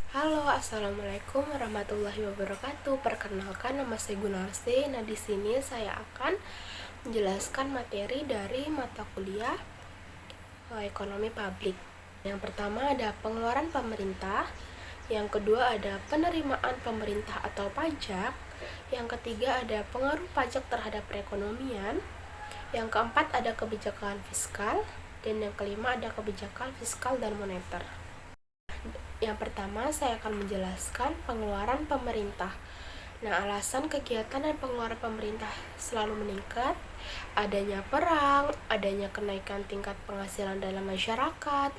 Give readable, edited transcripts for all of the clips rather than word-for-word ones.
Halo, assalamualaikum warahmatullahi wabarakatuh. Perkenalkan, nama saya Gunarsi. Nah, di sini saya akan menjelaskan materi dari mata kuliah ekonomi publik. Yang pertama ada pengeluaran pemerintah, yang kedua ada penerimaan pemerintah atau pajak, yang ketiga ada pengaruh pajak terhadap perekonomian, yang keempat ada kebijakan fiskal, dan yang kelima ada kebijakan fiskal dan moneter. Yang pertama, saya akan menjelaskan pengeluaran pemerintah. Nah, alasan kegiatan dan pengeluaran pemerintah selalu meningkat, adanya perang, adanya kenaikan tingkat penghasilan dalam masyarakat,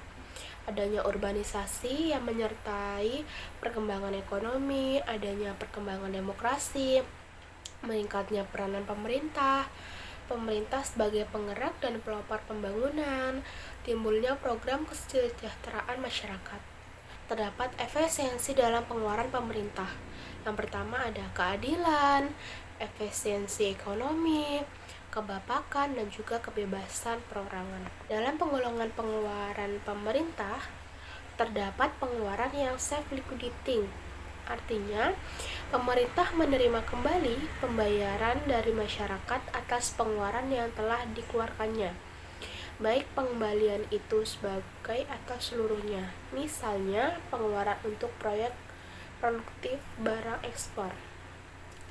adanya urbanisasi yang menyertai perkembangan ekonomi, adanya perkembangan demokrasi, meningkatnya peranan pemerintah sebagai penggerak dan pelopor pembangunan, timbulnya program kesejahteraan masyarakat. Terdapat efisiensi dalam pengeluaran pemerintah. Yang pertama ada keadilan, efisiensi ekonomi, kebapakan, dan juga kebebasan perorangan. Dalam penggolongan pengeluaran pemerintah, terdapat pengeluaran yang self-liquidating. Artinya, pemerintah menerima kembali pembayaran dari masyarakat atas pengeluaran yang telah dikeluarkannya, baik pengembalian itu sebagai atau seluruhnya. Misalnya, pengeluaran untuk proyek produktif barang ekspor.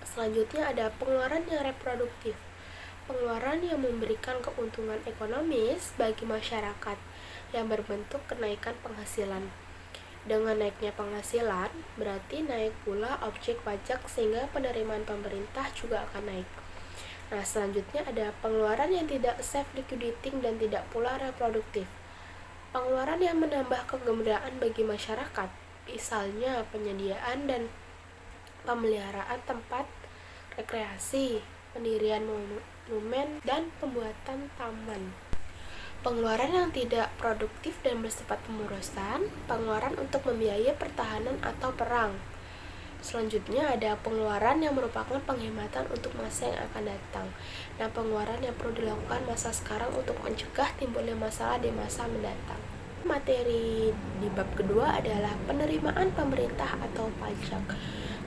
Selanjutnya ada pengeluaran yang reproduktif. Pengeluaran yang memberikan keuntungan ekonomis bagi masyarakat yang berbentuk kenaikan penghasilan. Dengan naiknya penghasilan, berarti naik pula objek pajak sehingga penerimaan pemerintah juga akan naik. Nah, selanjutnya ada pengeluaran yang tidak self-liquidating dan tidak pula reproduktif. Pengeluaran yang menambah kegembiraan bagi masyarakat, misalnya penyediaan dan pemeliharaan tempat rekreasi, pendirian monumen, dan pembuatan taman. Pengeluaran yang tidak produktif dan bersifat pemborosan, pengeluaran untuk membiayai pertahanan atau perang. Selanjutnya ada pengeluaran yang merupakan penghematan untuk masa yang akan datang. Nah, pengeluaran yang perlu dilakukan masa sekarang untuk mencegah timbulnya masalah di masa mendatang. Materi di bab kedua adalah penerimaan pemerintah atau pajak.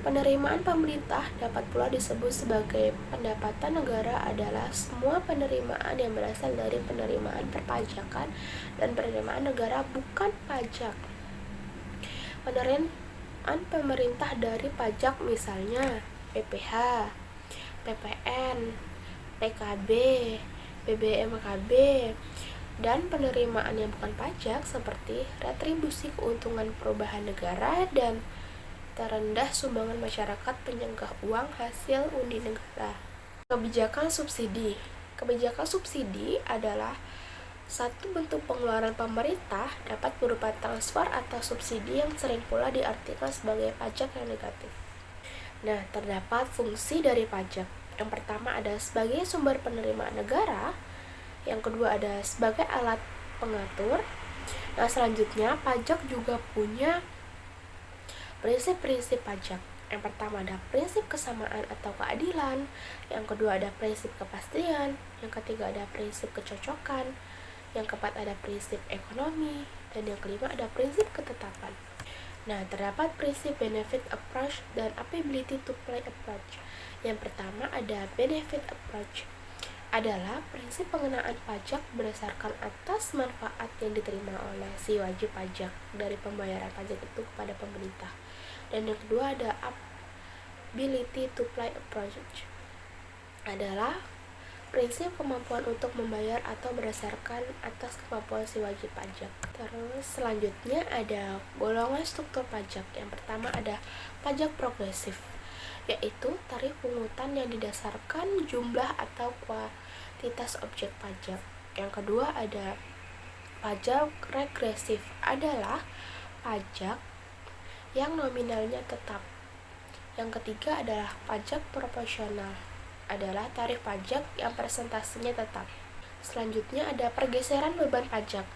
Penerimaan pemerintah dapat pula disebut sebagai pendapatan negara adalah semua penerimaan yang berasal dari penerimaan perpajakan dan penerimaan negara bukan pajak. Penerimaan pemerintah dari pajak misalnya PPh, PPN, PKB, BBMKB, dan penerimaan yang bukan pajak seperti retribusi keuntungan perubahan negara dan terendah sumbangan masyarakat penyenggah uang hasil undi negara. Kebijakan subsidi. Kebijakan subsidi adalah satu bentuk pengeluaran pemerintah, dapat berupa transfer atau subsidi yang sering pula diartikan sebagai pajak yang negatif. Nah, terdapat fungsi dari pajak. Yang pertama ada sebagai sumber penerimaan negara, yang kedua ada sebagai alat pengatur. Nah, selanjutnya pajak juga punya prinsip-prinsip pajak. Yang pertama ada prinsip kesamaan atau keadilan, yang kedua ada prinsip kepastian, yang ketiga ada prinsip kecocokan, yang keempat ada prinsip ekonomi, dan yang kelima ada prinsip ketetapan. Nah, terdapat prinsip benefit approach dan ability to play approach. Yang pertama ada benefit approach, adalah prinsip pengenaan pajak berdasarkan atas manfaat yang diterima oleh si wajib pajak dari pembayaran pajak itu kepada pemerintah. Dan yang kedua ada ability to play approach, adalah prinsip kemampuan untuk membayar atau berdasarkan atas kemampuan si wajib pajak. Terus selanjutnya ada golongan struktur pajak. Yang pertama ada pajak progresif, yaitu tarif pungutan yang didasarkan jumlah atau kuantitas objek pajak. Yang kedua ada pajak regresif, adalah pajak yang nominalnya tetap. Yang ketiga adalah pajak proporsional, adalah tarif pajak yang persentasenya tetap. Selanjutnya ada pergeseran beban pajak.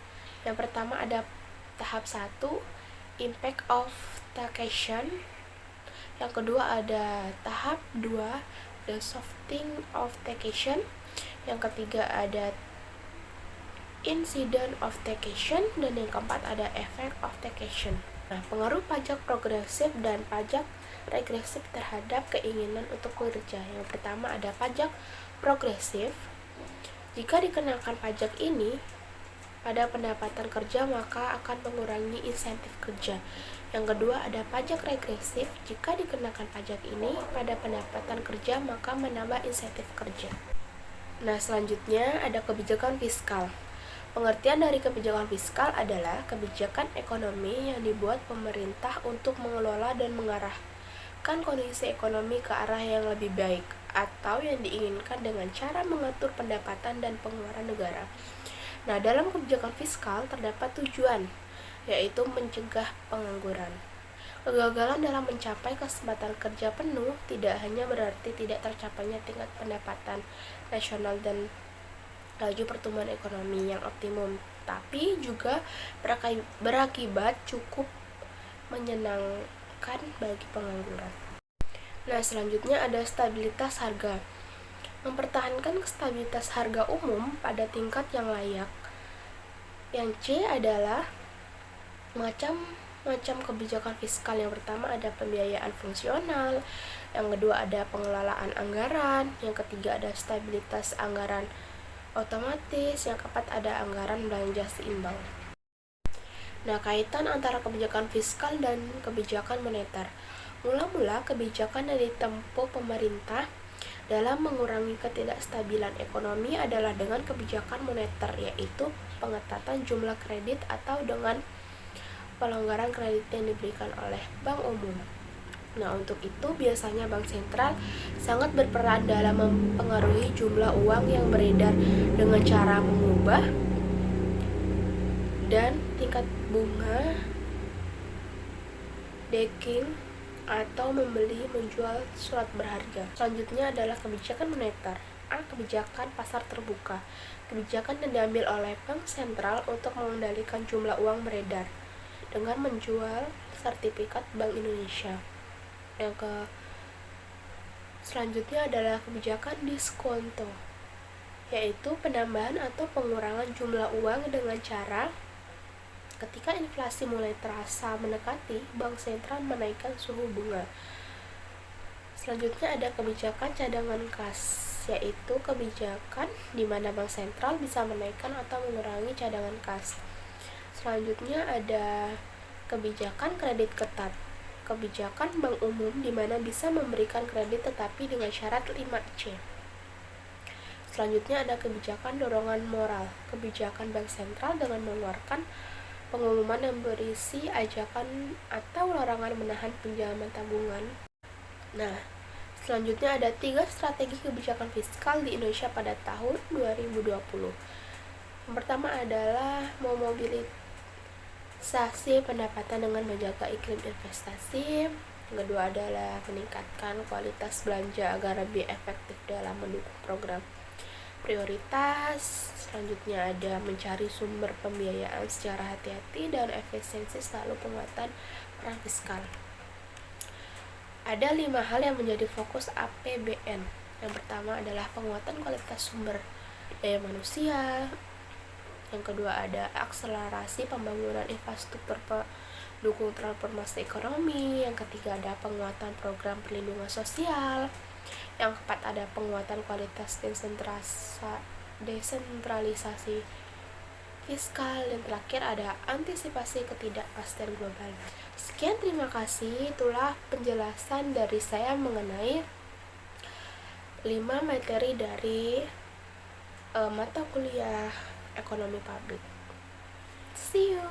Yang pertama ada tahap 1, impact of taxation. Yang kedua ada tahap 2, the softening of taxation. Yang ketiga ada incident of taxation, dan yang keempat ada effect of taxation. Nah, pengaruh pajak progresif dan pajak regresif terhadap keinginan untuk bekerja. Yang pertama ada pajak progresif. Jika dikenakan pajak ini pada pendapatan kerja, maka akan mengurangi insentif kerja. Yang kedua ada pajak regresif. Jika dikenakan pajak ini pada pendapatan kerja, maka menambah insentif kerja. Nah, selanjutnya ada kebijakan fiskal. Pengertian dari kebijakan fiskal adalah kebijakan ekonomi yang dibuat pemerintah untuk mengelola dan mengarahkan kondisi ekonomi ke arah yang lebih baik atau yang diinginkan dengan cara mengatur pendapatan dan pengeluaran negara. Nah, dalam kebijakan fiskal terdapat tujuan, yaitu mencegah pengangguran. Kegagalan dalam mencapai kesempatan kerja penuh tidak hanya berarti tidak tercapainya tingkat pendapatan nasional dan laju pertumbuhan ekonomi yang optimum, tapi juga berakibat cukup menyenangkan bagi pengangguran. Nah, selanjutnya ada stabilitas harga. Mempertahankan stabilitas harga umum pada tingkat yang layak. Yang C adalah macam kebijakan fiskal. Yang pertama ada pembiayaan fungsional, yang kedua ada pengelolaan anggaran, yang ketiga ada stabilitas anggaran otomatis, yang keempat ada anggaran belanja seimbang. Nah, kaitan antara kebijakan fiskal dan kebijakan moneter. Mula-mula kebijakan yang ditempuh pemerintah dalam mengurangi ketidakstabilan ekonomi adalah dengan kebijakan moneter, yaitu pengetatan jumlah kredit atau dengan pelonggaran kredit yang diberikan oleh bank umum. Nah, untuk itu biasanya bank sentral sangat berperan dalam mempengaruhi jumlah uang yang beredar dengan cara mengubah dan tingkat bunga, decking, atau membeli menjual surat berharga. Selanjutnya adalah kebijakan moneter. A. Kebijakan pasar terbuka. Kebijakan yang diambil oleh bank sentral untuk mengendalikan jumlah uang beredar dengan menjual sertifikat Bank Indonesia. Selanjutnya adalah kebijakan diskonto, yaitu penambahan atau pengurangan jumlah uang dengan cara ketika inflasi mulai terasa mendekati, bank sentral menaikkan suhu bunga. Selanjutnya ada kebijakan cadangan kas, yaitu kebijakan di mana bank sentral bisa menaikkan atau mengurangi cadangan kas. Selanjutnya ada kebijakan kredit ketat. Kebijakan bank umum di mana bisa memberikan kredit tetapi dengan syarat 5C. Selanjutnya ada kebijakan dorongan moral. Kebijakan bank sentral dengan mengeluarkan pengumuman yang berisi ajakan atau larangan menahan pinjaman tabungan. Nah, selanjutnya ada 3 strategi kebijakan fiskal di Indonesia pada tahun 2020. Yang pertama adalah memobilisasi pendapatan dengan menjaga iklim investasi. Yang kedua adalah meningkatkan kualitas belanja agar lebih efektif dalam mendukung program prioritas. Selanjutnya ada mencari sumber pembiayaan secara hati-hati dan efisiensi selalu penguatan peran fiskal. Ada 5 hal yang menjadi fokus APBN. Yang pertama adalah penguatan kualitas sumber daya manusia. Yang kedua ada akselerasi pembangunan infrastruktur pendukung transformasi ekonomi. Yang ketiga ada penguatan program perlindungan sosial. Yang keempat ada penguatan kualitas desentralisasi fiskal. Dan terakhir ada antisipasi ketidakpastian global. Sekian, terima kasih. Itulah penjelasan dari saya mengenai 5 materi dari mata kuliah ekonomi publik. See you.